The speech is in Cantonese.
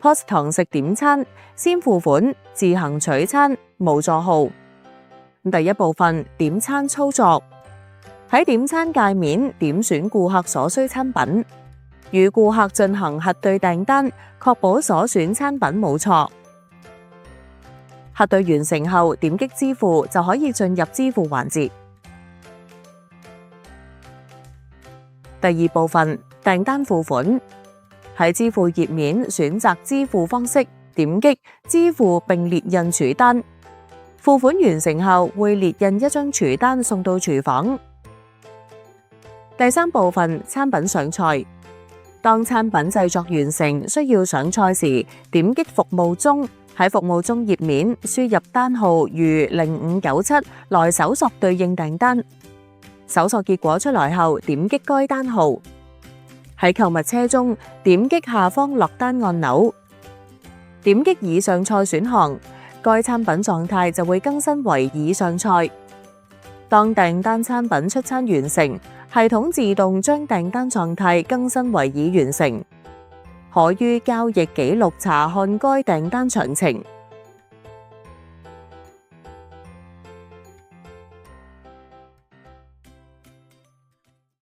POS 堂食點餐，先付款，自行取餐，無座號。第一部分，點餐操作。喺點餐界面點選顧客所需餐品，與顧客進行核對訂單，確保所選餐品冇錯。核對完成後，點擊支付就可以進入支付環節。第二部分，訂單付款。喺支付頁面選擇支付方式，點擊支付並列印儲單。付款完成後，會列印一張儲單送到廚房。第三部分，餐品上菜。當餐品製作完成，需要上菜時，點擊服務中，喺服務中頁面輸入單號如0597來搜索對應訂單。搜索結果出來後，點擊該單號。喺購物車中，點擊下方落單按鈕，點擊已上菜選項，該餐品狀態就會更新為已上菜。當訂單餐品出餐完成，系統自動將訂單狀態更新為已完成，可於交易記錄查看該訂單詳情。